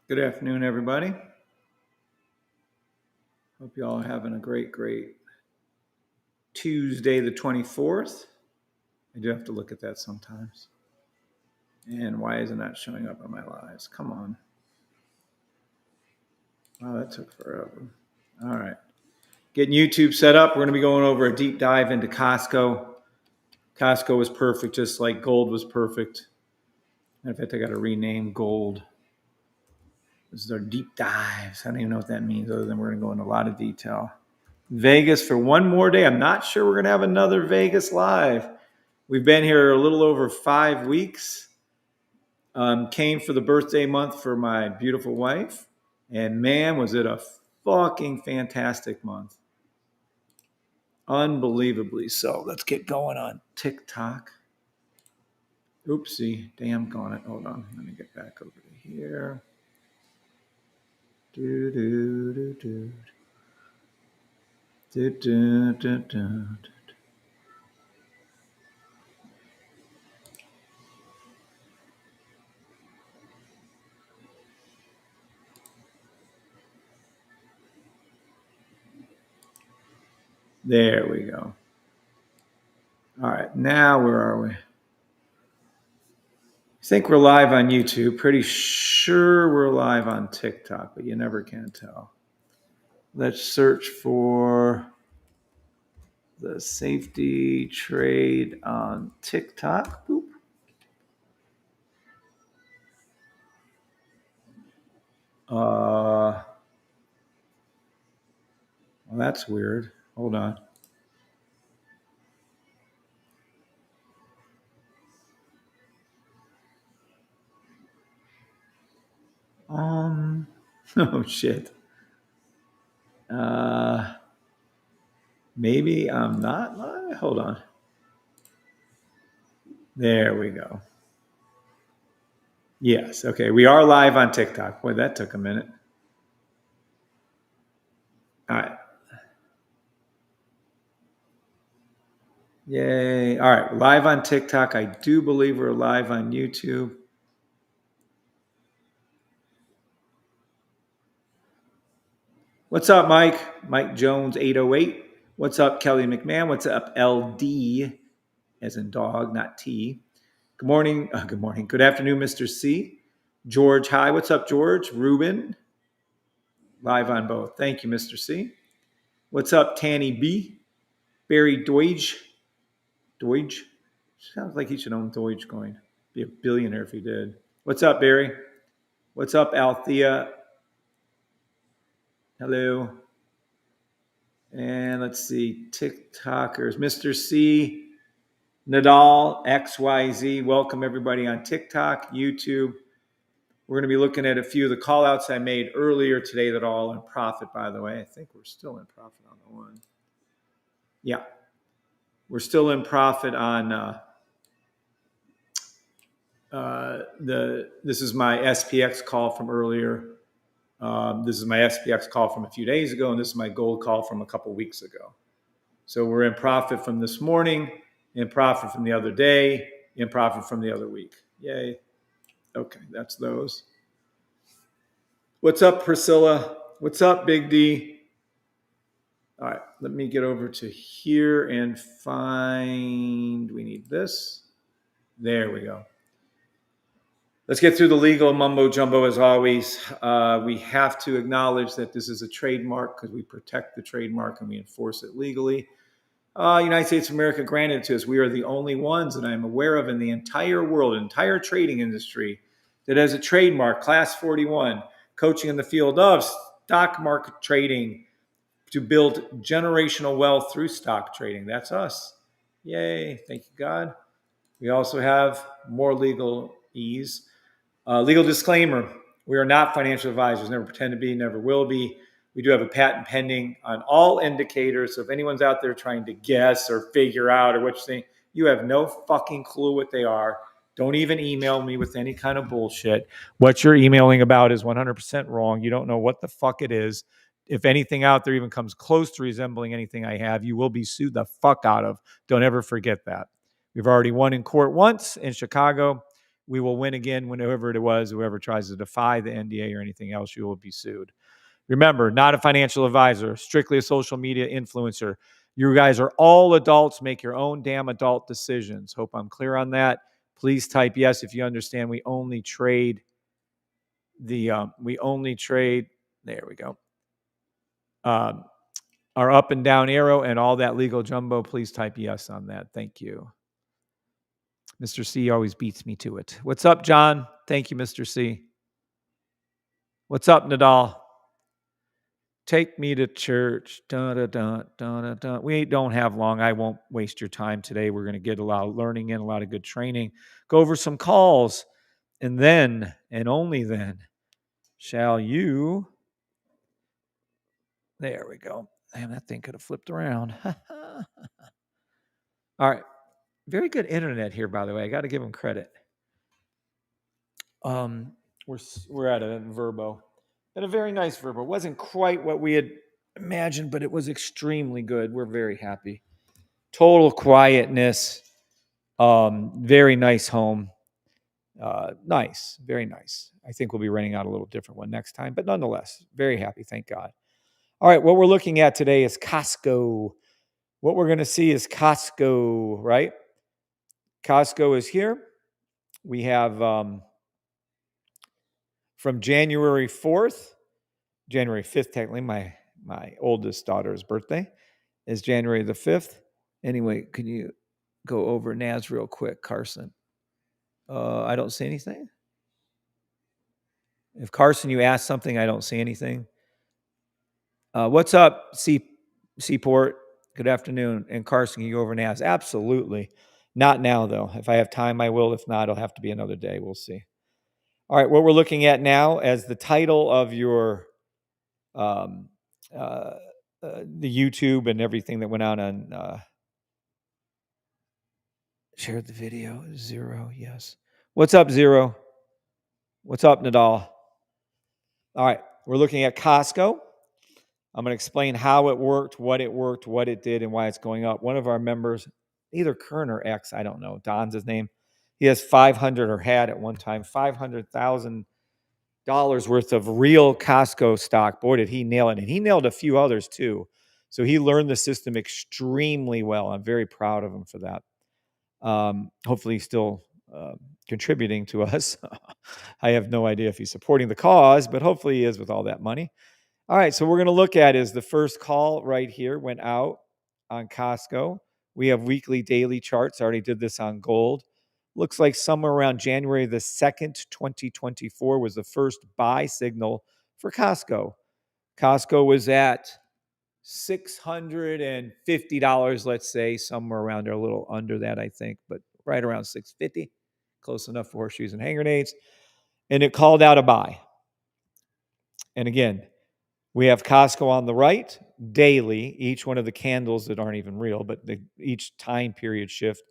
Good afternoon, everybody. Hope you all are having a great Tuesday, the 24th. I do have to look at that sometimes. And why isn't that showing up on my lives? Come on. Wow, that took forever. All right. Getting YouTube set up. We're going to be going over a deep dive into COSTCO. COSTCO was perfect, just like gold was perfect. In fact, I got to rename gold. This is our deep dives. I don't even know what that means, other than we're going to go into a lot of detail. Vegas for one more day. I'm not sure we're going to have another Vegas live. We've been here a little over 5 weeks. Came for the birthday month for my beautiful wife. And man, was it a fucking fantastic month. Unbelievably so. Let's get going on TikTok. Oopsie. Damn gone it. Hold on. Let me get back over to here. Do, do, do, do. Do, do, do, do. There we go. All right. Now, where are we? I think we're live on YouTube. Pretty sure we're live on TikTok, but you never can tell. Let's search for the safety trade on TikTok. Boop. Well, that's weird. Hold on. Oh shit. Maybe I'm not live. Hold on. There we go. Yes. Okay. We are live on TikTok. Boy, that took a minute. All right. Yay. All right. Live on TikTok. I do believe we're live on YouTube. What's up, Mike? Mike Jones 808. What's up, Kelly McMahon? What's up, LD, as in dog, not T? Good morning. Good morning. Good afternoon, Mr. C. George, hi. What's up, George? Ruben, live on both. Thank you, Mr. C. What's up, Tanny B? Barry Deutsch. Deutsch? Sounds like he should own Dogecoin. Be a billionaire if he did. What's up, Barry? What's up, Althea? Hello. And let's see, TikTokers. Mr. C, Nadal, XYZ. Welcome, everybody on TikTok, YouTube. We're going to be looking at a few of the call outs I made earlier today that are all in profit, by the way. I think we're still in profit on the one. Yeah. We're still in profit on this is my SPX call from earlier. This is my SPX call from a few days ago, and this is my gold call from a couple weeks ago. So we're in profit from this morning, in profit from the other day, in profit from the other week. Yay. Okay, that's those. What's up, Priscilla? What's up, Big D? All right, let me get over to here and find, we need this. There we go. Let's get through the legal mumbo jumbo as always. We have to acknowledge that this is a trademark because we protect the trademark and we enforce it legally. United States of America granted it to us. We are the only ones that I'm aware of in the entire world, entire trading industry, that has a trademark, Class 41, coaching in the field of stock market trading to build generational wealth through stock trading. That's us. Yay. Thank you, God. We also have more legal ease. Legal disclaimer, we are not financial advisors, never pretend to be, never will be. We do have a patent pending on all indicators. So if anyone's out there trying to guess or figure out or which thing, you have no fucking clue what they are. Don't even email me with any kind of bullshit. What you're emailing about is 100% wrong. You don't know what the fuck it is. If anything out there even comes close to resembling anything I have, you will be sued the fuck out of. Don't ever forget that. We've already won in court once in Chicago. We will win again whenever it was. Whoever tries to defy the NDA or anything else, you will be sued. Remember, not a financial advisor, strictly a social media influencer. You guys are all adults. Make your own damn adult decisions. Hope I'm clear on that. Please type yes if you understand. We only trade. There we go. Our up and down arrow and all that legal jumbo. Please type yes on that. Thank you. Mr. C always beats me to it. What's up, John? Thank you, Mr. C. What's up, Nadal? Take me to church. Dun, dun, dun, dun, dun, dun. We don't have long. I won't waste your time today. We're going to get a lot of learning in, a lot of good training, go over some calls, and then, and only then, shall you. There we go. Damn, that thing could have flipped around. All right. Very good internet here, by the way. I got to give them credit. We're at a Verbo. And a very nice Verbo. It wasn't quite what we had imagined, but it was extremely good. We're very happy. Total quietness. Very nice home. Nice. Very nice. I think we'll be renting out a little different one next time, but nonetheless, very happy. Thank God. All right. What we're looking at today is COSTCO. What we're going to see is COSTCO, right? COSTCO is here. We have from January 4th, January 5th, technically, my oldest daughter's birthday is January the 5th. Anyway, can you go over NAS real quick, Carson? I don't see anything. If Carson, you ask something, I don't see anything. What's up, Seaport? Good afternoon. And Carson, can you go over NAS? Absolutely. Not now, though. If I have time, I will. If not, it'll have to be another day. We'll see. All right, what we're looking at now as the title of your the YouTube and everything that went out on shared the video. Zero, yes. What's up, Zero? What's up, Nadal? All right, we're looking at COSTCO. I'm going to explain how it worked, what it did, and why it's going up. One of our members, either Kern or X, I don't know, Don's his name. He has 500 or had at one time $500,000 worth of real Costco stock. Boy, did he nail it. And he nailed a few others too. So he learned the system extremely well. I'm very proud of him for that. Hopefully he's still contributing to us. I have no idea if he's supporting the cause, but hopefully he is with all that money. All right, so we're going to look at is the first call right here went out on COSTCO. We have weekly, daily charts. I already did this on gold. Looks like somewhere around January the 2nd, 2024 was the first buy signal for COSTCO. COSTCO was at $650, let's say, somewhere around there, a little under that, I think, but right around $650, close enough for horseshoes and hand grenades. And it called out a buy. And again, we have COSTCO on the right, daily. Each one of the candles that aren't even real, but each time period shift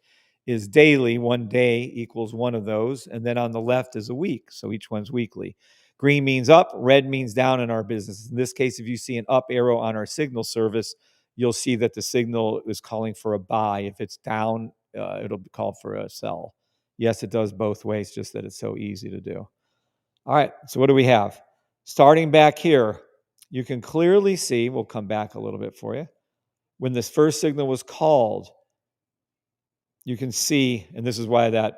is daily. 1 day equals one of those. And then on the left is a week. So each one's weekly. Green means up, red means down in our business. In this case, if you see an up arrow on our signal service, you'll see that the signal is calling for a buy. If it's down, it'll be called for a sell. Yes, it does both ways, just that it's so easy to do. All right, so what do we have? Starting back here, you can clearly see, we'll come back a little bit for you, when this first signal was called, you can see, and this is why that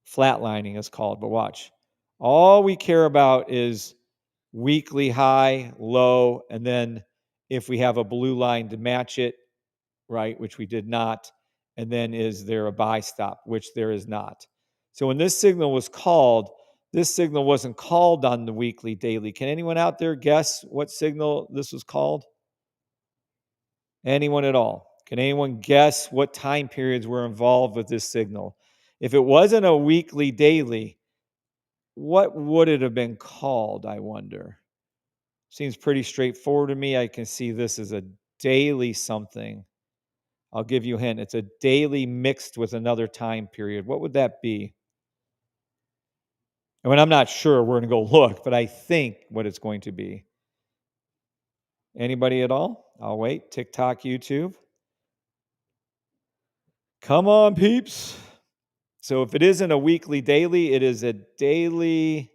flatlining is called, but watch. All we care about is weekly high, low, and then if we have a blue line to match it, right, which we did not, and then is there a buy stop, which there is not. So when this signal was called, this signal wasn't called on the weekly, daily. Can anyone out there guess what signal this was called? Anyone at all? Can anyone guess what time periods were involved with this signal? If it wasn't a weekly, daily, what would it have been called, I wonder? Seems pretty straightforward to me. I can see this as a daily something. I'll give you a hint. It's a daily mixed with another time period. What would that be? I mean, I'm not sure. We're going to go look, but I think what it's going to be. Anybody at all? I'll wait. TikTok, YouTube. Come on, peeps. So if it isn't a weekly daily, it is a daily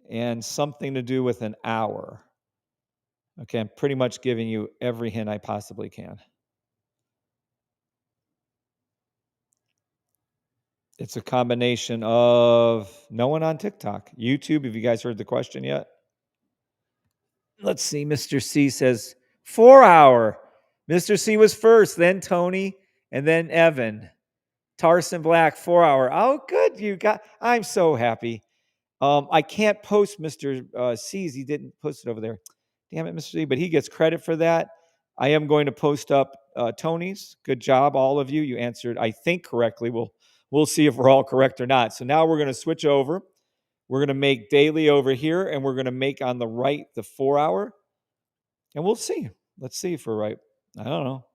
and something to do with an hour. Okay, I'm pretty much giving you every hint I possibly can. It's a combination of no one on TikTok. YouTube, have you guys heard the question yet? Let's see. Mr. C says 4 hour. Mr. C was first, then Tony, and then Evan. Tarson Black, 4 hour. Oh, good. I'm so happy. I can't post Mr. C's. He didn't post it over there. Damn it, Mr. C. But he gets credit for that. I am going to post up Tony's. Good job, all of you. You answered, I think, correctly. We'll see if we're all correct or not. So now we're going to switch over. We're going to make daily over here, and we're going to make on the right the 4 hour. And we'll see. Let's see if we're right. I don't know.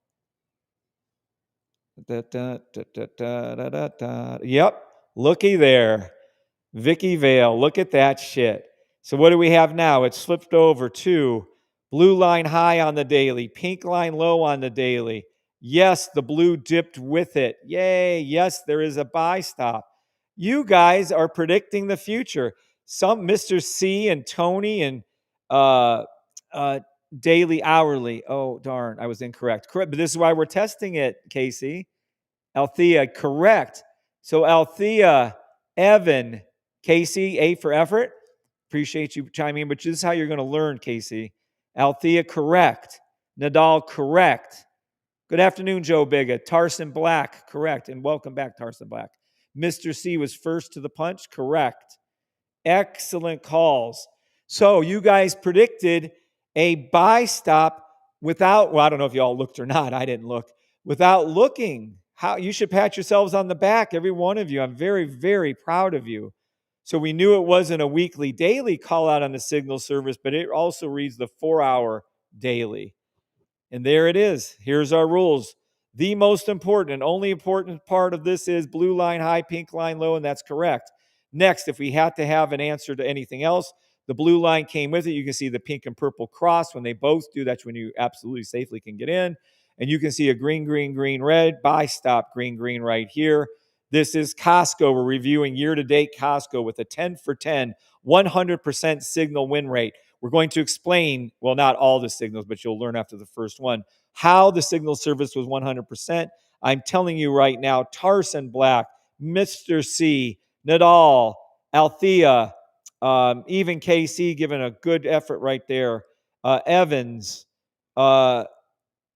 Yep. Looky there. Vicky Vale. Look at that shit. So what do we have now? It's flipped over to blue line high on the daily, pink line low on the daily. Yes, the blue dipped with it. Yay. Yes, there is a buy stop. You guys are predicting the future. Some Mr. C and Tony and daily, hourly. Oh, darn. I was incorrect. Correct. But this is why we're testing it, Casey. Althea, correct. So Althea, Evan, Casey, A for effort. Appreciate you chiming in, but this is how you're going to learn, Casey. Althea, correct. Nadal, correct. Good afternoon, Joe Biga. Tarson Black, correct. And welcome back, Tarson Black. Mr. C was first to the punch, correct. Excellent calls. So you guys predicted a buy stop without, well, I don't know if y'all looked or not. I didn't look. Without looking. How you should pat yourselves on the back, every one of you. I'm very, very proud of you. So we knew it wasn't a weekly daily call out on the signal service, but it also reads the 4 hour daily. And there it is. Here's our rules. The most important and only important part of this is blue line high, pink line low, and that's correct. Next, if we had to have an answer to anything else, the blue line came with it. You can see the pink and purple cross. When they both do, that's when you absolutely safely can get in. And you can see a green, green, green, red, buy stop, green, green right here. This is COSTCO. We're reviewing year-to-date COSTCO with a 10 for 10, 100% signal win rate. We're going to explain, well, not all the signals, but you'll learn after the first one, how the signal service was 100%. I'm telling you right now, Tarson Black, Mr. C, Nadal, Althea, even KC giving a good effort right there. Evans,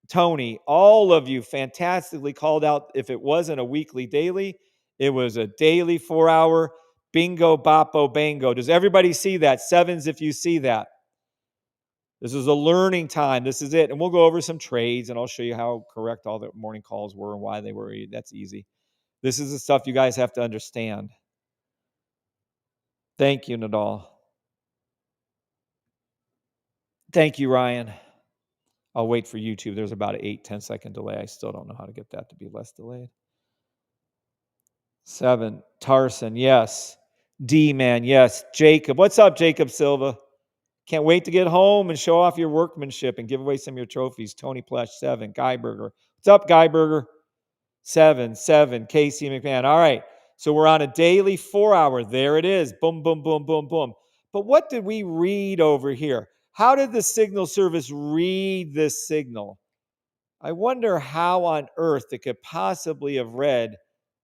Tony, all of you fantastically called out. If it wasn't a weekly daily, it was a daily 4 hour bingo, boppo, bango. Does everybody see that? Sevens if you see that. This is a learning time. This is it. And we'll go over some trades, and I'll show you how correct all the morning calls were and why they were. That's easy. This is the stuff you guys have to understand. Thank you, Nadal. Thank you, Ryan. I'll wait for YouTube. There's about an 8-10 second delay. I still don't know how to get that to be less delayed. 7. Tarson, yes. D-Man, yes. Jacob. What's up, Jacob Silva? Can't wait to get home and show off your workmanship and give away some of your trophies. Tony Plesh, 7. Guy Burger. What's up, Guy Burger? 7. Casey McMahon. All right. So we're on a daily 4 hour. There it is. Boom, boom, boom, boom, boom. But what did we read over here? How did the signal service read this signal? I wonder how on earth it could possibly have read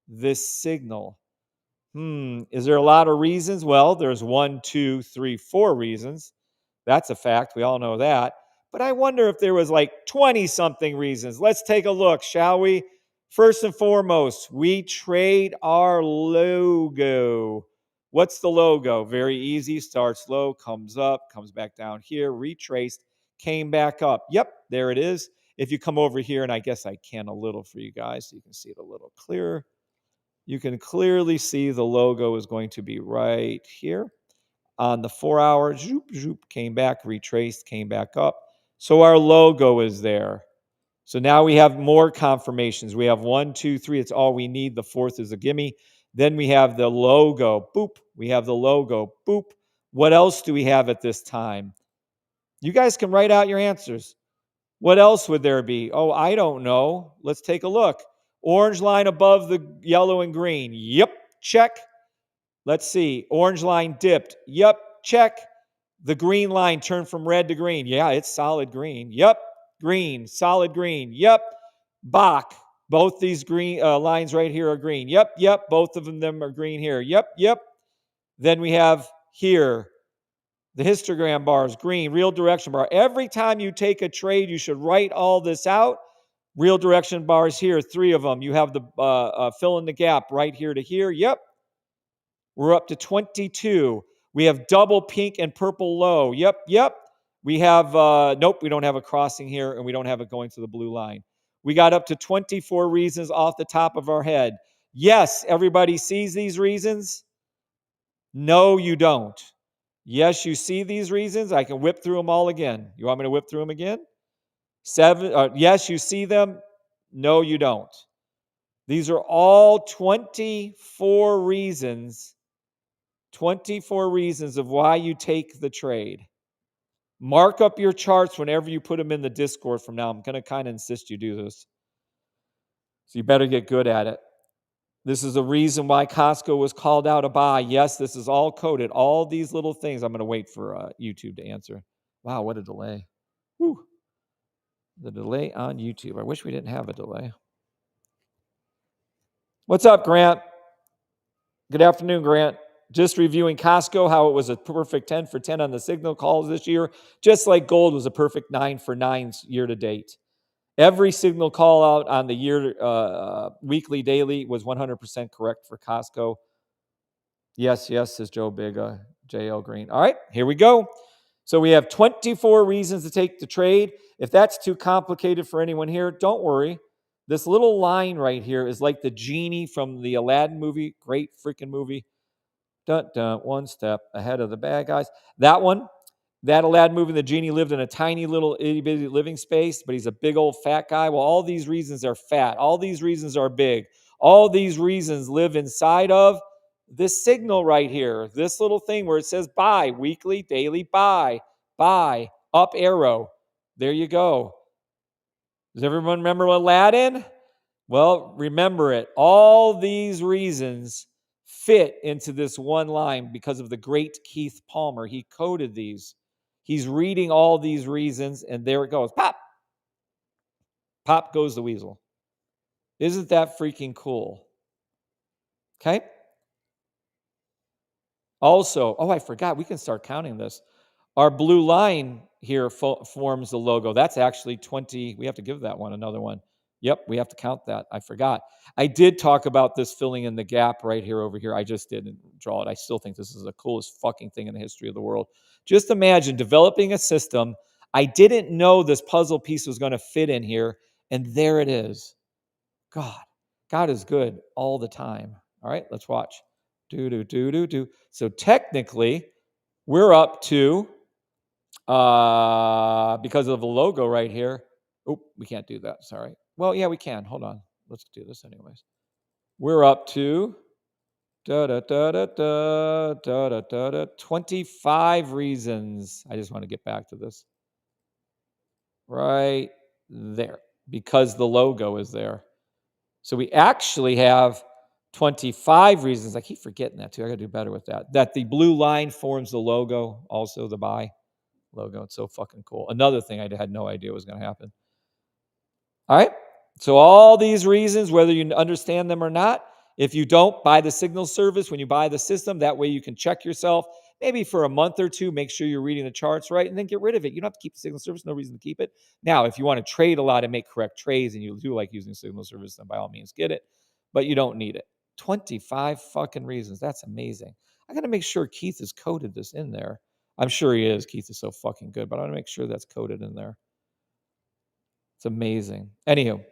this signal. Is there a lot of reasons? Well, there's 1, 2, 3, 4 reasons. That's a fact. We all know that. But I wonder if there was like 20-something reasons. Let's take a look, shall we? First and foremost, we trade our logo. What's the logo? Very easy. Starts low, comes up, comes back down here, retraced, came back up. Yep, there it is. If you come over here, and I guess I can a little for you guys so you can see it a little clearer. You can clearly see the logo is going to be right here. On the 4 hour, zoop, zoop, came back, retraced, came back up. So our logo is there. So now we have more confirmations. We have 1, 2, 3. It's all we need. The fourth is a gimme. Then we have the logo. Boop. We have the logo. Boop. What else do we have at this time? You guys can write out your answers. What else would there be? Oh, I don't know. Let's take a look. Orange line above the yellow and green. Yep, check. Let's see. Orange line dipped. Yep, check. The green line turned from red to green. Yeah, it's solid green. Yep, green, solid green. Yep, Bach. Both these green lines right here are green. Yep. Both of them are green here. Yep. Then we have here the histogram bars, green, real direction bar. Every time you take a trade, you should write all this out. Real direction bars here, 3 of them. You have the fill in the gap right here to here. Yep. We're up to 22. We have double pink and purple low. Yep. We have, nope, we don't have a crossing here, and we don't have it going to the blue line. We got up to 24 reasons off the top of our head. Yes, everybody sees these reasons. No, you don't. Yes, you see these reasons. I can whip through them all again. You want me to whip through them again? 7. Yes, you see them. No, you don't. These are all 24 reasons. 24 reasons of why you take the trade. Mark up your charts whenever you put them in the Discord from now. I'm going to kind of insist you do this. So you better get good at it. This is a reason why COSTCO was called out a buy. Yes, this is all coded. All these little things. I'm going to wait for YouTube to answer. Wow, what a delay. Whew. The delay on YouTube. I wish we didn't have a delay. What's up, Grant? Good afternoon, Grant. Just reviewing COSTCO, how it was a perfect 10 for 10 on the signal calls this year, just like gold was a perfect 9 for 9 year to date. Every signal call out on the year, weekly, daily was 100% correct for COSTCO. Yes, says Joe Big, JL Green. All right, here we go. So we have 24 reasons to take the trade. If that's too complicated for anyone here, don't worry. This little line right here is like the genie from the Aladdin movie. Great freaking movie. One step ahead of the bad guys. That one, that Aladdin movie, the genie lived in a tiny little itty bitty living space, but he's a big old fat guy. Well, all these reasons are fat. All these reasons are big. All these reasons live inside of this signal right here, this little thing where it says buy, weekly, daily, buy, up arrow. There you go. Does everyone remember Aladdin? Well, remember it. All these reasons fit into this one line because of the great Keith Palmer. He coded these. He's reading all these reasons, and there it goes. Pop! Pop goes the weasel. Isn't that freaking cool? Okay? Also, I forgot, we can start counting this. Our blue line here forms the logo. That's actually 20. We have to give that one another one. Yep, we have to count that. I forgot. I did talk about this filling in the gap right here over here. I just didn't draw it. I still think this is the coolest fucking thing in the history of the world. Just imagine developing a system. I didn't know this puzzle piece was going to fit in here, and there it is. God is good all the time. All right, let's watch. Do. So technically, we're up to, because of the logo right here. Oh, we can't do that. Sorry. Well, yeah, we can. Hold on. Let's do this anyways. We're up to 25 reasons. I just want to get back to this. Right there. Because the logo is there. So we actually have 25 reasons. I keep forgetting that too. I got to do better with that. That the blue line forms the logo, also the buy logo. It's so fucking cool. Another thing I had no idea was going to happen. All right. So all these reasons, whether you understand them or not, if you don't, buy the signal service when you buy the system. That way you can check yourself maybe for a month or two, make sure you're reading the charts right, and then get rid of it. You don't have to keep the signal service. No reason to keep it. Now, if you want to trade a lot and make correct trades and you do like using signal service, then by all means get it, but you don't need it. 25 fucking reasons. That's amazing. I got to make sure Keith has coded this in there. I'm sure he is. Keith is so fucking good, but I want to make sure that's coded in there. It's amazing. Anywho,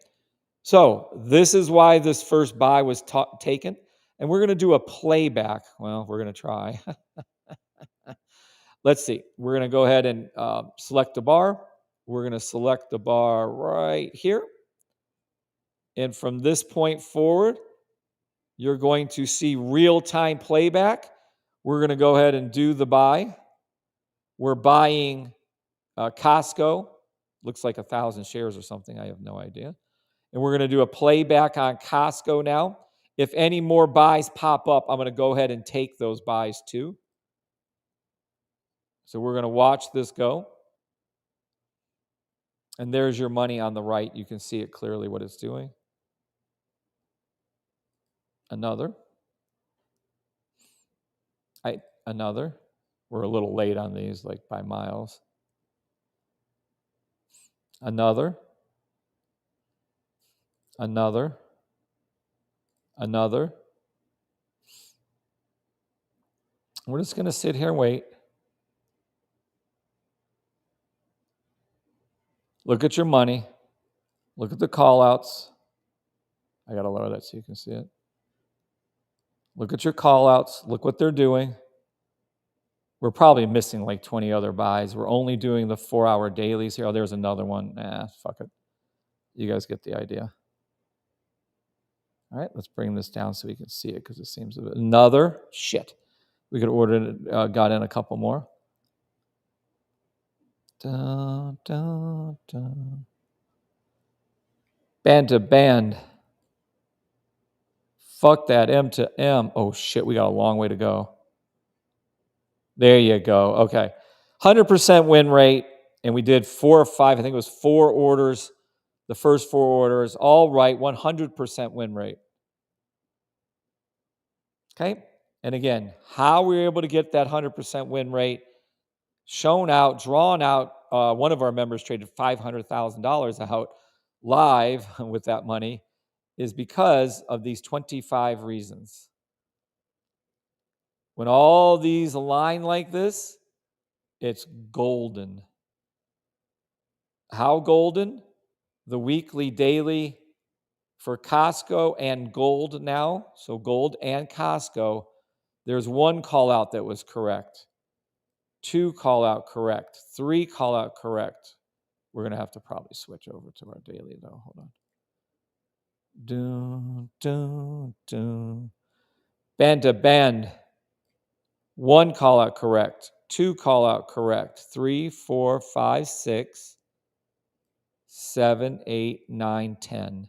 so this is why this first buy was taken. And we're going to do a playback. Well, we're going to try. Let's see. We're going to go ahead and select the bar. We're going to select the bar right here. And from this point forward, you're going to see real-time playback. We're going to go ahead and do the buy. We're buying COSTCO. Looks like 1,000 shares or something. I have no idea. And we're going to do a playback on COSTCO now. If any more buys pop up, I'm going to go ahead and take those buys too. So we're going to watch this go. And there's your money on the right. You can see it clearly what it's doing. Another. Another. We're a little late on these, like by miles. Another. Another. Another. We're just going to sit here and wait. Look at your money. Look at the call outs. I got to lower that so you can see it. Look at your call outs. Look what they're doing. We're probably missing like 20 other buys. We're only doing the 4-hour dailies here. Oh, there's another one. Fuck it. You guys get the idea. All right, let's bring this down so we can see it because it seems a bit. Another. Shit. We could order it, got in a couple more. Dun, dun, dun. Band to band. Fuck that. M to M. Oh, shit. We got a long way to go. There you go. Okay. 100% win rate. And we did 4 or 5. I think it was 4 orders. The first 4 orders. All right. 100% win rate. Okay. And again, how we were able to get that 100% win rate shown out, drawn out. One of our members traded $500,000 out live with that money is because of these 25 reasons. When all these align like this, it's golden. How golden? The weekly, daily for COSTCO and gold now. So gold and COSTCO. There's 1 call out that was correct. 2 call out correct. 3 call out correct. We're going to have to probably switch over to our daily though. Hold on. Dun, dun, dun. Band to band. 1 call out correct. 2 call out correct. 3, 4, 5, 6, 7, 8, 9, 10.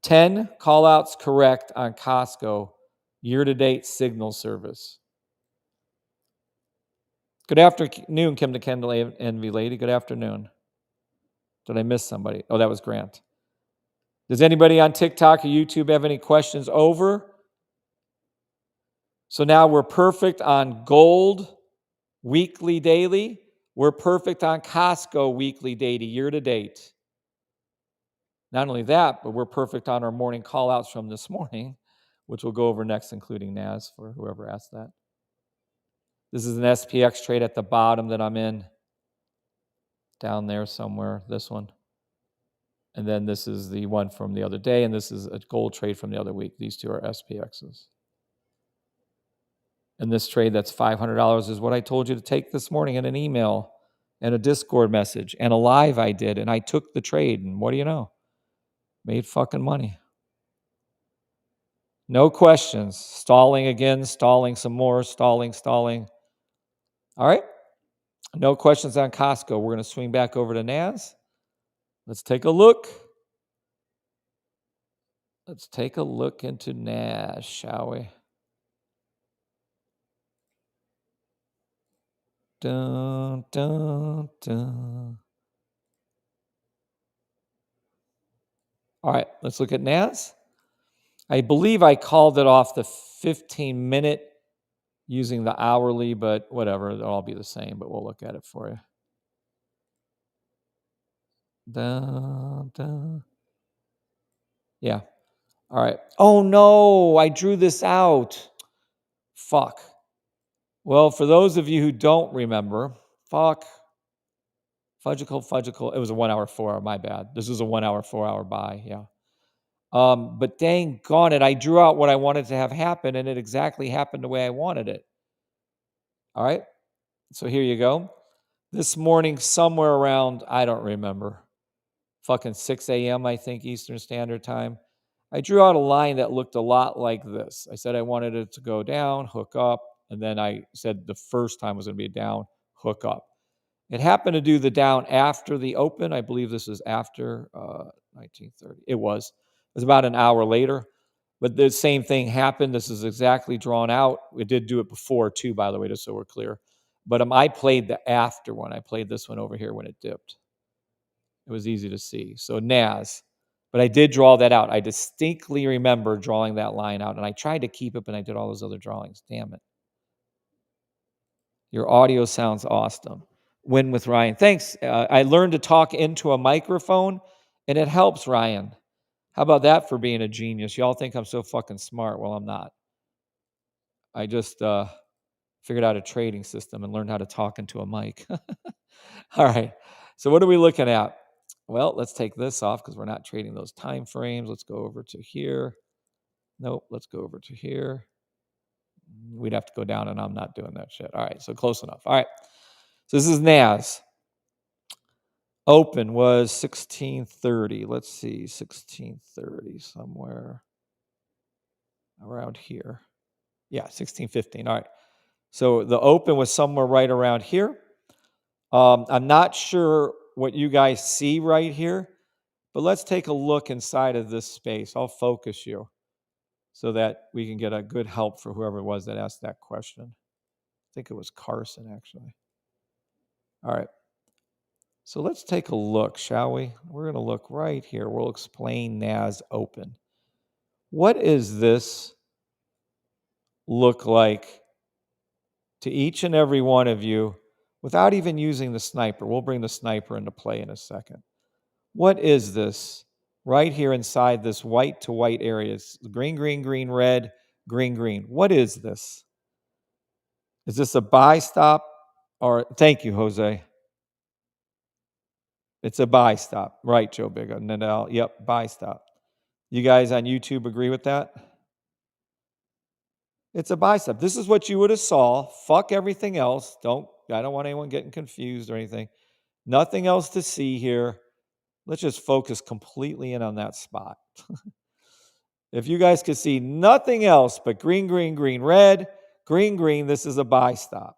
10 call outs correct on COSTCO year-to-date signal service. Good afternoon, Kim to Kendall Envy Lady. Good afternoon. Did I miss somebody? Oh, that was Grant. Does anybody on TikTok or YouTube have any questions over? So now we're perfect on gold weekly, daily. We're perfect on COSTCO weekly, daily, year-to-date. Not only that, but we're perfect on our morning call-outs from this morning, which we'll go over next, including NAS for whoever asked that. This is an SPX trade at the bottom that I'm in. Down there somewhere, this one. And then this is the one from the other day, and this is a gold trade from the other week. These 2 are SPXs. And this trade that's $500 is what I told you to take this morning in an email and a Discord message and a live I did. And I took the trade, and what do you know? Made fucking money. No questions. Stalling again, stalling some more, stalling. All right. No questions on COSTCO. We're going to swing back over to NAS. Let's take a look. Let's take a look into NAS, shall we? Dun, dun, dun. All right, let's look at NAS. I believe I called it off the 15-minute using the hourly, but whatever, they'll all be the same, but we'll look at it for you. Dun, dun. Yeah. All right. Oh, no, I drew this out. Fuck. Well, for those of you who don't remember, Fudgicle. It was a 1 hour, 4 hour, my bad. This is a 1 hour, 4 hour buy, yeah. But dang gone it, I drew out what I wanted to have happen, and it exactly happened the way I wanted it. All right? So here you go. This morning, somewhere around, I don't remember, fucking 6 a.m., I think, Eastern Standard Time, I drew out a line that looked a lot like this. I said I wanted it to go down, hook up, and then I said the first time was going to be a down, hook up. It happened to do the down after the open. I believe this is after 1930. It was about an hour later, but the same thing happened. This is exactly drawn out. We did do it before too, by the way, just so we're clear. But I played the after one. I played this one over here when it dipped. It was easy to see. So NAS. But I did draw that out. I distinctly remember drawing that line out, and I tried to keep it, but I did all those other drawings. Damn it. Your audio sounds awesome. Win with Ryan. Thanks. I learned to talk into a microphone, and it helps, Ryan. How about that for being a genius? Y'all think I'm so fucking smart. Well, I'm not. I just figured out a trading system and learned how to talk into a mic. All right. So what are we looking at? Well, let's take this off because we're not trading those time frames. Let's go over to here. Nope. Let's go over to here. We'd have to go down, and I'm not doing that shit. All right. So close enough. All right. So this is NAS. Open was 1630. Let's see. 1630 somewhere around here. Yeah, 1615. All right. So the open was somewhere right around here. I'm not sure what you guys see right here, but let's take a look inside of this space. I'll focus you so that we can get a good help for whoever it was that asked that question. I think it was Carson, actually. All right. So let's take a look, shall we? We're going to look right here. We'll explain NAS open. What does this look like to each and every one of you without even using the sniper? We'll bring the sniper into play in a second. What is this right here inside this white to white area? It's green, green, green, red, green, green. What is this? Is this a buy stop? Or thank you, Jose. It's a buy stop. Right, Joe Big. Nadal. Yep, buy stop. You guys on YouTube agree with that? It's a buy stop. This is what you would have saw. Fuck everything else. I don't want anyone getting confused or anything. Nothing else to see here. Let's just focus completely in on that spot. If you guys could see nothing else but green, green, green, red, green, green, this is a buy stop.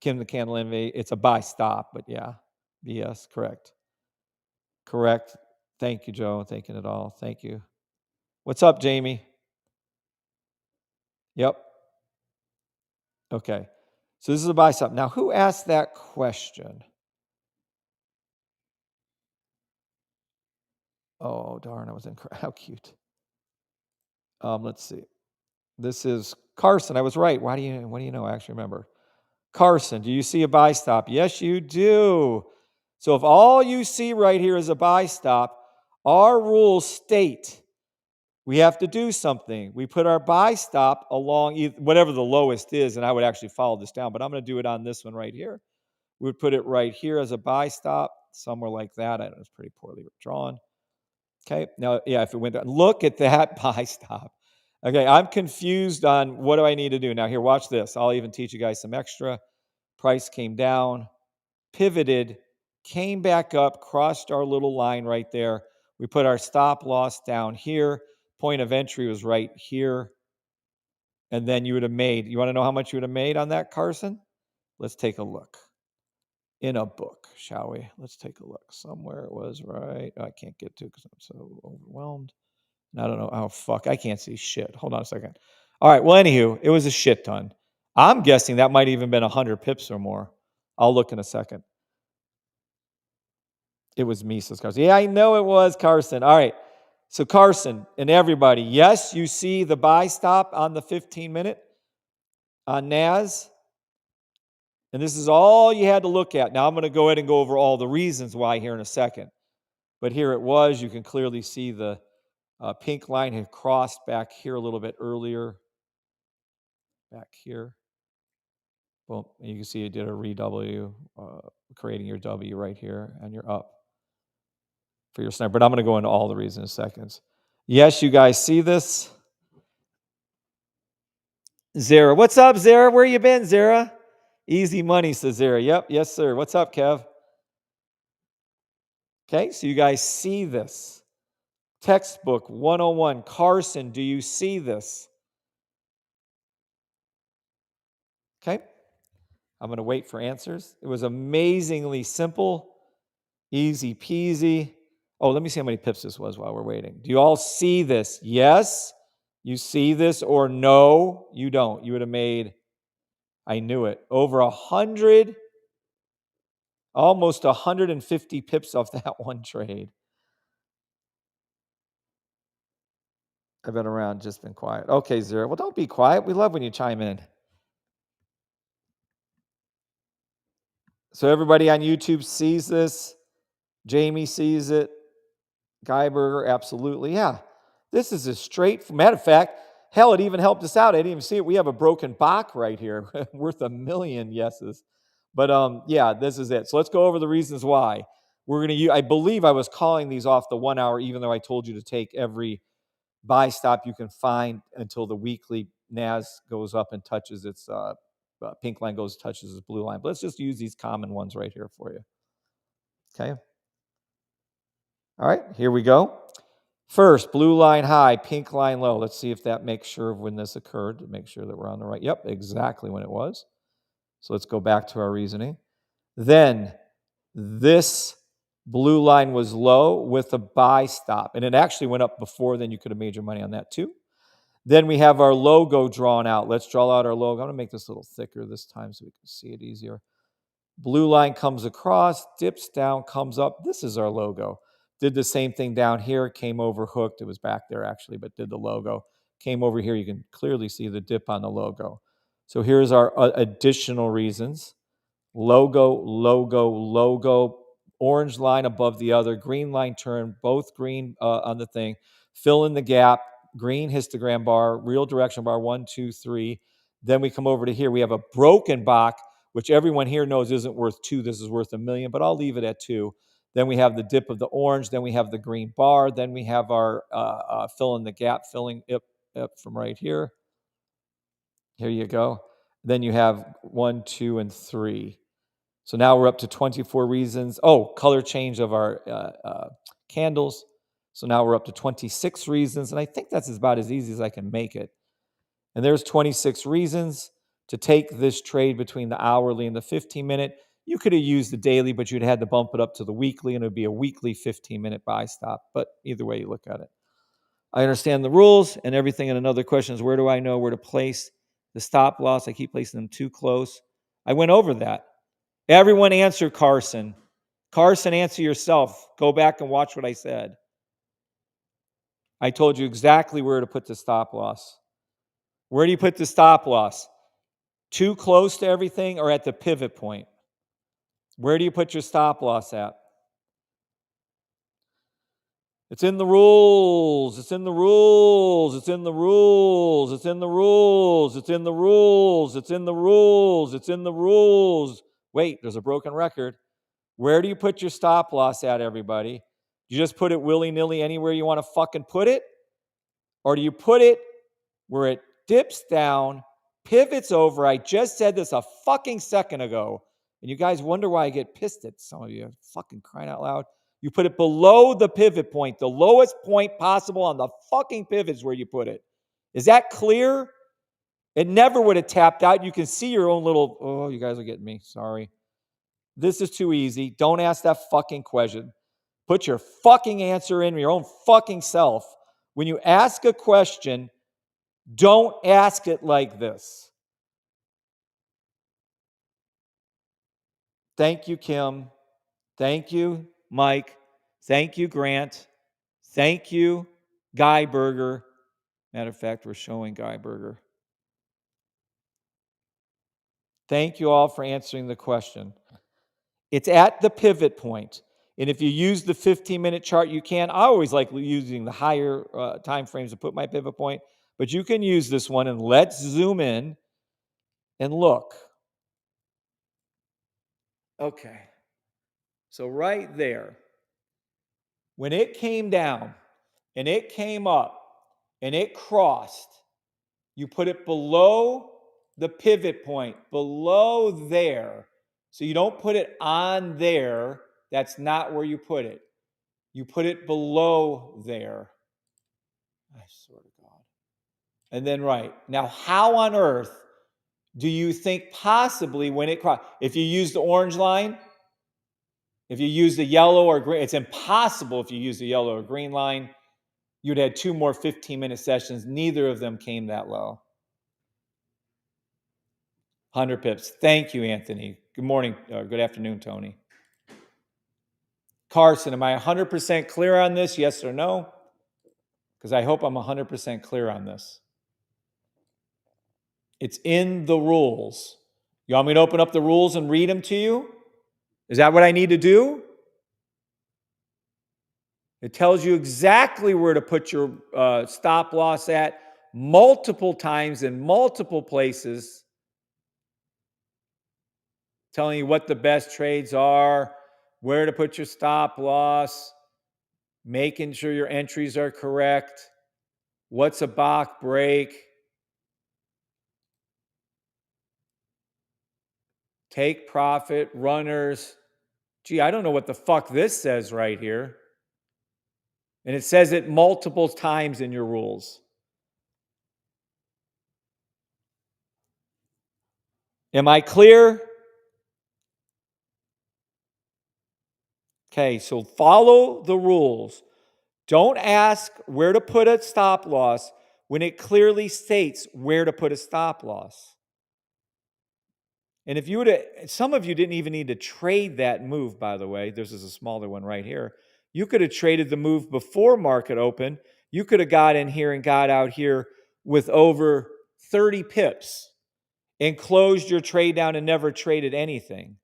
Kim the Candle Envy, it's a buy stop, but yeah. BS, correct. Correct. Thank you, Joe. Thinking it all. Thank you. What's up, Jamie? Yep. Okay. So this is a buy stop. Now, who asked that question? Oh, darn, I was incorrect. How cute. Let's see. This is Carson. I was right. What do you know? I actually remember. Carson, do you see a buy stop? Yes, you do. So if all you see right here is a buy stop, our rules state we have to do something. We put our buy stop along whatever the lowest is, and I would actually follow this down, but I'm going to do it on this one right here. We would put it right here as a buy stop, somewhere like that. I don't know, it's pretty poorly drawn. Okay, now, yeah, if it went down, look at that buy stop. Okay, I'm confused on what do I need to do. Now, here, watch this. I'll even teach you guys some extra. Price came down, pivoted, came back up, crossed our little line right there. We put our stop loss down here. Point of entry was right here. And then you would have made, you want to know how much you would have made on that, Carson? Let's take a look. In a book, shall we? Let's take a look. Somewhere it was right. I can't get to because I'm so overwhelmed. And I don't know. Oh, fuck. I can't see shit. Hold on a second. All right. Well, anywho, it was a shit ton. I'm guessing that might even been 100 pips or more. I'll look in a second. It was me, says Carson. Yeah, I know it was Carson. All right. So Carson and everybody, yes, you see the buy stop on the 15-minute on NAS. And this is all you had to look at. Now I'm going to go ahead and go over all the reasons why here in a second. But here it was. You can clearly see the pink line had crossed back here a little bit earlier. Back here. Boom. And you can see it did a re-W, creating your W right here, and you're up for your sniper. But I'm going to go into all the reasons in seconds. Yes, you guys see this? Zara. What's up, Zara? Where you been, Zara? Easy money, says Zara. Yep. Yes, sir. What's up, Kev? Okay, so you guys see this. Textbook 101. Carson, do you see this? Okay. I'm going to wait for answers. It was amazingly simple, easy peasy. Oh, let me see how many pips this was while we're waiting. Do you all see this? Yes? You see this or no? You don't. You would have made, I knew it, over 100, almost 150 pips off that one trade. I've been around, just been quiet. Okay, Zero. Well, don't be quiet. We love when you chime in. So everybody on YouTube sees this. Jamie sees it. Guyberger, absolutely. Yeah. This is a straight, matter of fact, hell, it even helped us out. I didn't even see it. We have a broken Bach right here worth 1,000,000 yeses. But yeah, this is it. So let's go over the reasons why. We're going to use, I believe I was calling these off the 1 hour, even though I told you to take every buy stop you can find until the weekly NAS goes up and touches its pink line touches its blue line. But let's just use these common ones right here for you. Okay. All right, here we go. First, blue line high, pink line low. Let's see if that makes sure of when this occurred to make sure that we're on the right. Yep, exactly when it was. So let's go back to our reasoning. Then this blue line was low with a buy stop, and it actually went up before. Then you could have made your money on that too. Then we have our logo drawn out. Let's draw out our logo. I'm going to make this a little thicker this time so we can see it easier. Blue line comes across, dips down, comes up. This is our logo. Did the same thing down here, came over hooked. It was back there actually, but did the logo. Came over here. You can clearly see the dip on the logo. So here's our additional reasons. Logo, logo, logo, orange line above the other, green line turn, both green on the thing. Fill in the gap, green histogram bar, real direction bar, 1, 2, 3. Then we come over to here. We have a broken Bach, which everyone here knows isn't worth 2. This is worth 1,000,000, but I'll leave it at 2. Then we have the dip of the orange. Then we have the green bar. Then we have our fill in the gap, filling it from right here. Here you go. Then you have 1, 2, and 3. So now we're up to 24 reasons. Oh, color change of our candles. So now we're up to 26 reasons. And I think that's about as easy as I can make it. And there's 26 reasons to take this trade between the hourly and the 15-minute. You could have used the daily, but you'd had to bump it up to the weekly, and it would be a weekly 15-minute buy stop. But either way you look at it. I understand the rules and everything. And another question is, where do I know where to place the stop loss? I keep placing them too close. I went over that. Everyone answer Carson. Carson, answer yourself. Go back and watch what I said. I told you exactly where to put the stop loss. Where do you put the stop loss? Too close to everything or at the pivot point? Where do you put your stop loss at? It's in the rules. It's in the rules. It's in the rules. It's in the rules. It's in the rules. It's in the rules. It's in the rules. Wait, there's a broken record. Where do you put your stop loss at, everybody? You just put it willy-nilly anywhere you want to fucking put it? Or do you put it where it dips down, pivots over? I just said this a fucking second ago, and you guys wonder why I get pissed at some of you. Fucking crying out loud. You put it below the pivot point, the lowest point possible on the fucking pivot is where you put it. Is that clear? It never would have tapped out. You can see your own little, oh, you guys are getting me. Sorry. This is too easy. Don't ask that fucking question. Put your fucking answer in your own fucking self. When you ask a question, don't ask it like this. Thank you, Kim. Thank you, Mike. Thank you, Grant. Thank you, Guy Burger. Matter of fact, we're showing Guy Burger. Thank you all for answering the question. It's at the pivot point. And if you use the 15-minute chart, you can. I always like using the higher time frames to put my pivot point, but you can use this one, and let's zoom in and look. Okay. So right there, when it came down and it came up and it crossed, you put it below the pivot point, below there. So you don't put it on there. That's not where you put it. You put it below there. I swear to God. And then right. Now, how on earth do you think possibly when it crossed? If you use the orange line, If you use the yellow or green, it's impossible if you use the yellow or green line. You'd had 2 more 15-minute sessions. Neither of them came that low. 100 pips. Thank you, Anthony. Good morning. Good afternoon, Tony. Carson, am I 100% clear on this? Yes or no? Because I hope I'm 100% clear on this. It's in the rules. You want me to open up the rules and read them to you? Is that what I need to do? It tells you exactly where to put your stop loss at multiple times in multiple places, telling you what the best trades are, where to put your stop loss, making sure your entries are correct, what's a Bach break, take profit, runners. Gee, I don't know what the fuck this says right here. And it says it multiple times in your rules. Am I clear? Okay, so follow the rules. Don't ask where to put a stop loss when it clearly states where to put a stop loss. And if you would have, some of you didn't even need to trade that move, by the way. This is a smaller one right here. You could have traded the move before market open. You could have got in here and got out here with over 30 pips and closed your trade down and never traded anything.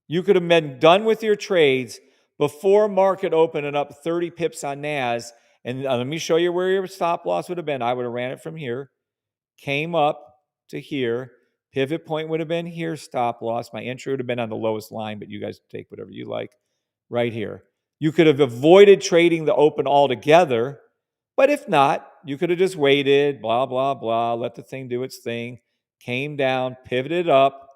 You could have been done with your trades before market open and up 30 pips on NAS. And let me show you where your stop loss would have been. I would have ran it from here, came up to here. Pivot point would have been here, stop loss. My entry would have been on the lowest line, but you guys take whatever you like right here. You could have avoided trading the open altogether, but if not, you could have just waited, blah, blah, blah, let the thing do its thing, came down, pivoted up,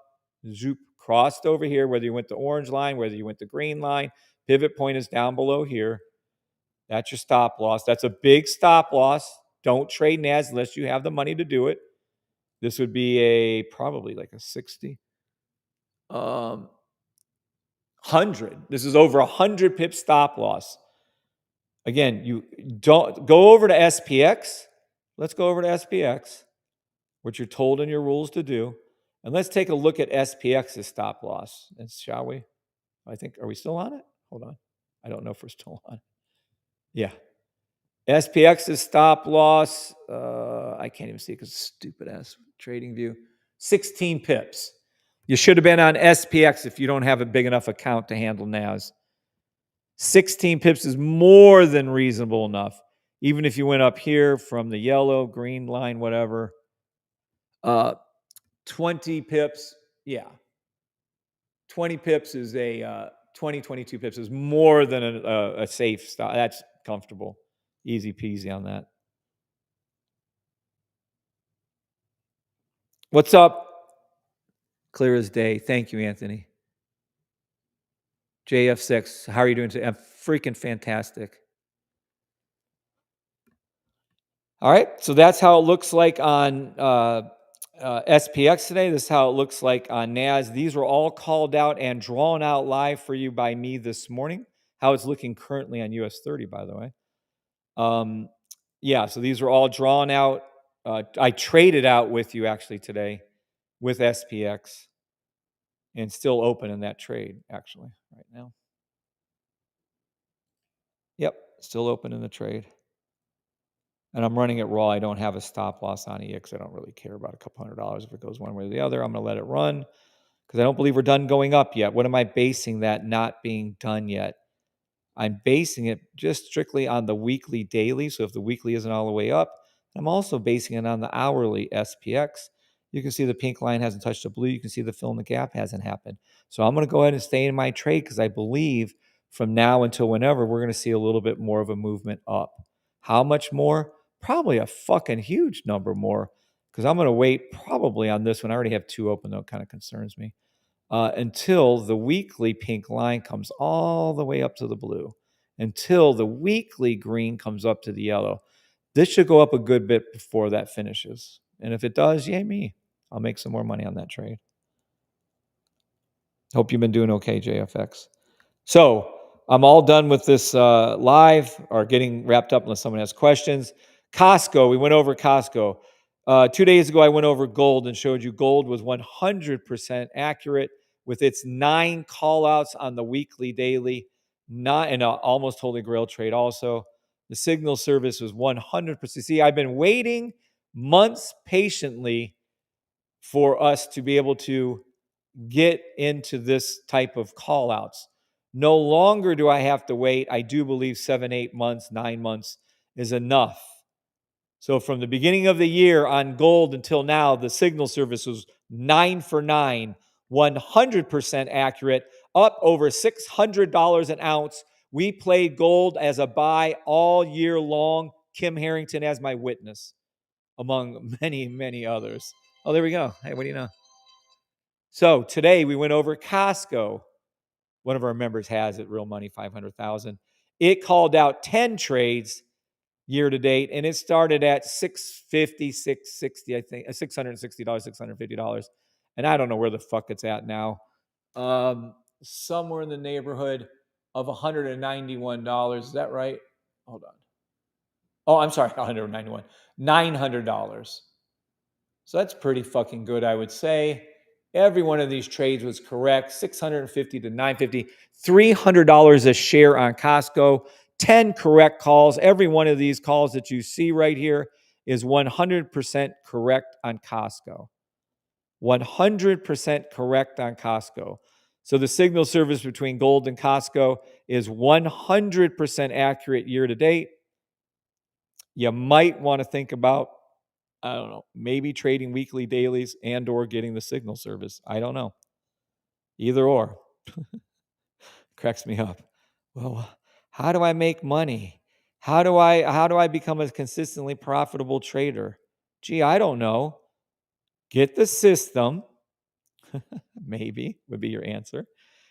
zoop, crossed over here, whether you went the orange line, whether you went the green line. Pivot point is down below here. That's your stop loss. That's a big stop loss. Don't trade NAS unless you have the money to do it. This would be probably like a 60. 100. This is over 100 pip stop loss. Again, you don't go over to SPX. Let's go over to SPX, what you're told in your rules to do. And let's take a look at SPX's stop loss. Shall we? I think, are we still on it? Hold on. I don't know if we're still on. Yeah. SPX's stop loss, I can't even see it because stupid ass trading view. 16 pips. You should have been on SPX if you don't have a big enough account to handle NAS. 16 pips is more than reasonable enough. Even if you went up here from the yellow, green line, whatever. 20 pips, yeah. 20 pips is 22 pips is more than a safe stop. That's comfortable. Easy peasy on that. What's up? Clear as day. Thank you, Anthony. JF6, how are you doing today? I'm freaking fantastic. All right, so that's how it looks like on SPX today. This is how it looks like on NAS. These were all called out and drawn out live for you by me this morning. How it's looking currently on US 30, by the way. Yeah, so these were all drawn out. I traded out with you actually today with SPX and still open in that trade actually right now. Yep, still open in the trade. And I'm running it raw. I don't have a stop loss on it because I don't really care about a couple $100 if it goes one way or the other. I'm going to let it run because I don't believe we're done going up yet. What am I basing that not being done yet? I'm basing it just strictly on the weekly daily. So if the weekly isn't all the way up, I'm also basing it on the hourly SPX. You can see the pink line hasn't touched the blue. You can see the fill in the gap hasn't happened. So I'm going to go ahead and stay in my trade because I believe from now until whenever, we're going to see a little bit more of a movement up. How much more? Probably a fucking huge number more because I'm going to wait probably on this one. I already have two open, though. It kind of concerns me. Until the weekly pink line comes all the way up to the blue, until the weekly green comes up to the yellow. This should go up a good bit before that finishes. And if it does, yay me. I'll make some more money on that trade. Hope you've been doing okay, JFX. So I'm all done with this live or getting wrapped up unless someone has questions. Costco, we went over Costco. 2 days ago, I went over gold and showed you gold was 100% accurate with its 9 call outs on the weekly, daily, not in an almost holy grail trade. Also, the signal service was 100%. See, I've been waiting months patiently for us to be able to get into this type of call outs. No longer do I have to wait. I do believe 7, 8 months, 9 months is enough. So from the beginning of the year on gold until now, the signal service was 9 for 9, 100% accurate, up over $600 an ounce. We played gold as a buy all year long. Kim Harrington as my witness, among many, many others. Oh, there we go. Hey, what do you know? So today we went over Costco. One of our members has it, real money, 500,000. It called out 10 trades year to date, and it started at 650, 660, I think, $660, $650. And I don't know where the fuck it's at now. Somewhere in the neighborhood of $191. Is that right? Hold on. Oh, I'm sorry, 191. $900. So that's pretty fucking good, I would say. Every one of these trades was correct. 650 to 950, $300 a share on Costco. 10 correct calls. Every one of these calls that you see right here is 100% correct on Costco. 100% correct on Costco. So the signal service between gold and Costco is 100% accurate year to date. You might want to think about, I don't know, maybe trading weekly dailies and or getting the signal service. I don't know. Either or. Cracks me up. Well, how do I make money? How do I become a consistently profitable trader? Gee, I don't know. Get the system. Maybe would be your answer.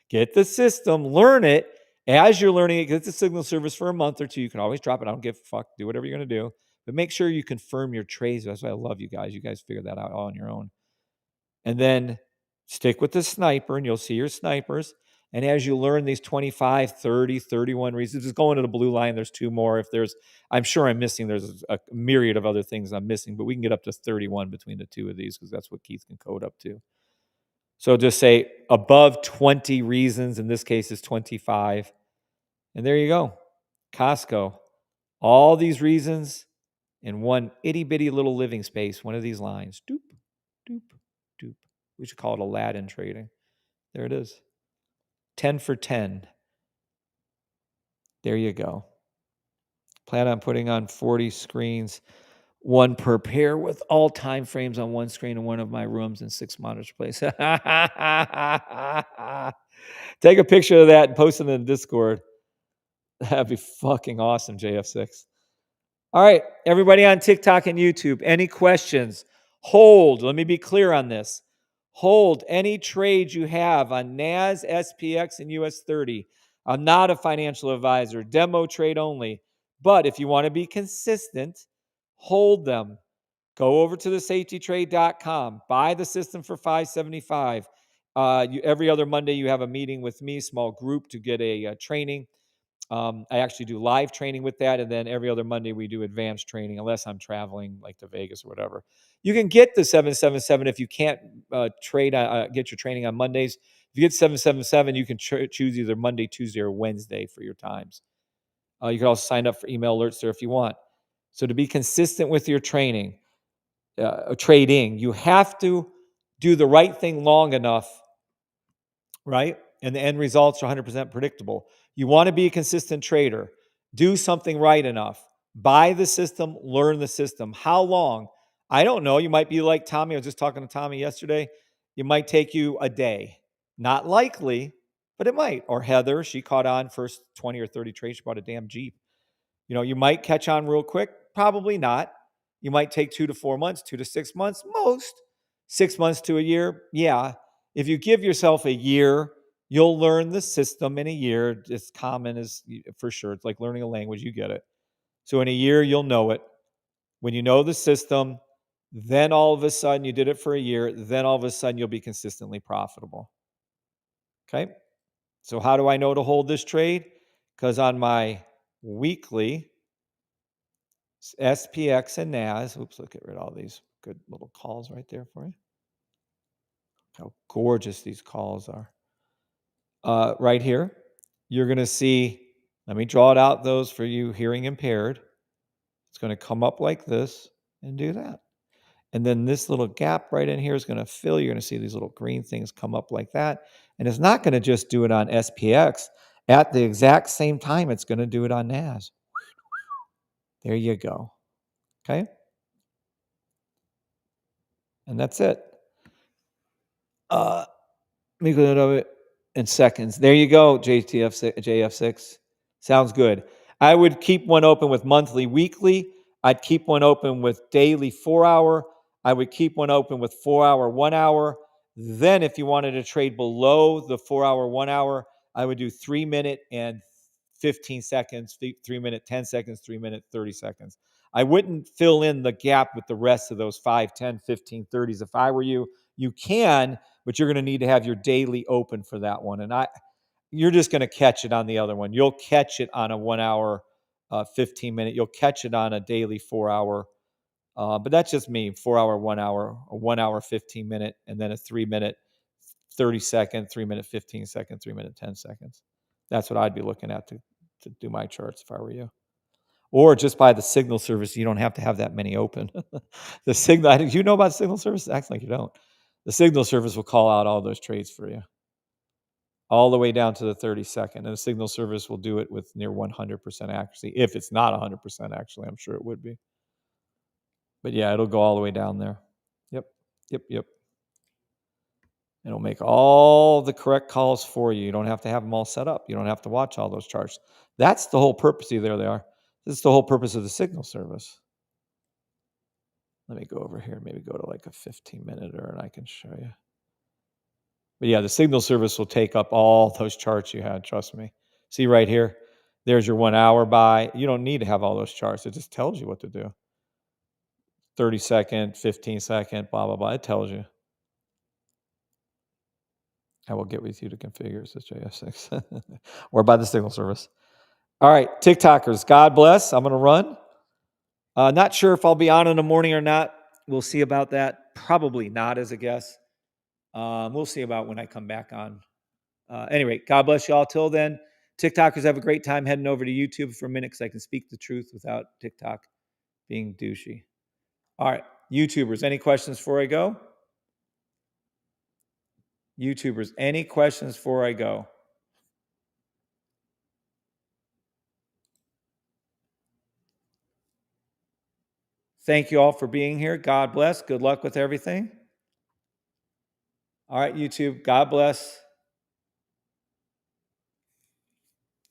Get the system, learn it. As you're learning it, get the signal service for a month or two. You can always drop it. I don't give a fuck. Do whatever you're going to do. But make sure you confirm your trades. That's why I love you guys. You guys figure that out all on your own. And then stick with the sniper, and you'll see your snipers. And as you learn these 25, 30, 31 reasons, just going to the blue line, there's 2 more. I'm sure I'm missing, there's a myriad of other things I'm missing, but we can get up to 31 between the 2 of these because that's what Keith can code up to. So just say above 20 reasons. In this case, is 25. And there you go. Costco. All these reasons in one itty bitty little living space, one of these lines. Doop, doop, doop. We should call it Aladdin trading. There it is. 10 for 10. There you go. Plan on putting on 40 screens, 1 per pair, with all time frames on 1 screen in one of my rooms and 6 monitors placed. Take a picture of that and post it in the Discord. That'd be fucking awesome, JF6. All right, everybody on TikTok and YouTube, any questions? Hold. Let me be clear on this. Hold any trades you have on NAS, SPX, and US 30. I'm not a financial advisor, demo trade only. But if you want to be consistent, hold them. Go over to thesafetytrade.com. Buy the system for $575. Every other Monday, you have a meeting with me, small group, to get a training. I actually do live training with that. And then every other Monday, we do advanced training, unless I'm traveling like to Vegas or whatever. You can get the 777 if you can't get your training on Mondays. If you get 777, you can choose either Monday, Tuesday, or Wednesday for your times. You can also sign up for email alerts there if you want. So to be consistent with your trading, you have to do the right thing long enough, right? And the end results are 100% predictable. You want to be a consistent trader. Do something right enough. Buy the system, learn the system. How long? I don't know. You might be like Tommy. I was just talking to Tommy yesterday. It might take you a day. Not likely, but it might. Or Heather, she caught on first 20 or 30 trades. She bought a damn Jeep. You might catch on real quick. Probably not. You might take 2 to 4 months, 2 to 6 months, most. 6 months to a year. Yeah. If you give yourself a year, you'll learn the system in a year. It's common as for sure. It's like learning a language. You get it. So in a year, you'll know it. When you know the system, then all of a sudden you did it for a year. Then all of a sudden you'll be consistently profitable. Okay. So how do I know to hold this trade? Because on my weekly SPX and NAS, oops, look, get rid of all these good little calls right there for you. How gorgeous these calls are. Right here, you're going to see, let me draw it out those for you hearing impaired. It's going to come up like this and do that. And then this little gap right in here is going to fill. You're going to see these little green things come up like that. And it's not going to just do it on SPX. At the exact same time, it's going to do it on NAS. There you go. Okay? And that's it. Let me go over it in seconds. There you go, JF6. Sounds good. I would keep one open with monthly, weekly. I'd keep one open with daily 4 hour. I would keep one open with 4 hour, 1 hour. Then, if you wanted to trade below the 4 hour, 1 hour, I would do 3 minute and 15 seconds, 3 minute, 10 seconds, 3 minute, 30 seconds. I wouldn't fill in the gap with the rest of those 5, 10, 15, 30s. If I were you, you can, but you're going to need to have your daily open for that one. And you're just going to catch it on the other one. You'll catch it on a 1 hour, 15 minute. You'll catch it on a daily 4 hour. But that's just me. 4 hour, 1 hour, a 1 hour, 15 minute, and then a 3 minute, 30 second, 3 minute, 15 second, 3 minute, 10 seconds. That's what I'd be looking at to do my charts if I were you. Or just by the signal service, you don't have to have that many open. The signal, you know about signal service? Acts like you don't. The signal service will call out all those trades for you, all the way down to the 30-second. And the signal service will do it with near 100% accuracy. If it's not 100%, actually, I'm sure it would be. But yeah, it'll go all the way down there. Yep. It'll make all the correct calls for you. You don't have to have them all set up. You don't have to watch all those charts. That's the whole purpose. See, there they are. This is the whole purpose of the signal service. Let me go over here, maybe go to like a 15-minute and I can show you. But yeah, the signal service will take up all those charts you had, trust me. See right here? There's your 1 hour buy. You don't need to have all those charts. It just tells you what to do. 30-second, 15-second, blah, blah, blah. It tells you. I will get with you to configure it, says JF6. Or by the signal service. All right, TikTokers, God bless. I'm going to run. Not sure if I'll be on in the morning or not. We'll see about that. Probably not as a guess. We'll see about when I come back on. Anyway, God bless you all. Till then, TikTokers, have a great time heading over to YouTube for a minute because I can speak the truth without TikTok being douchey. All right, YouTubers, any questions before I go? YouTubers, any questions before I go? Thank you all for being here. God bless. Good luck with everything. All right, YouTube, God bless.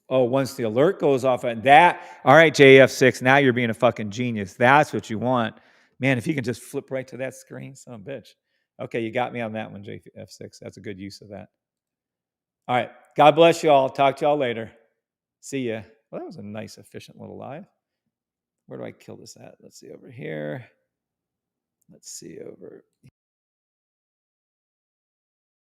Oh, once the alert goes off at that, all right, JF6, now you're being a fucking genius. That's what you want. Man, if you can just flip right to that screen, son of a bitch. Okay, you got me on that one, JF6. That's a good use of that. All right, God bless you all. Talk to y'all later. See ya. Well, that was a nice, efficient little live. Where do I kill this at? Let's see over here. Let's see over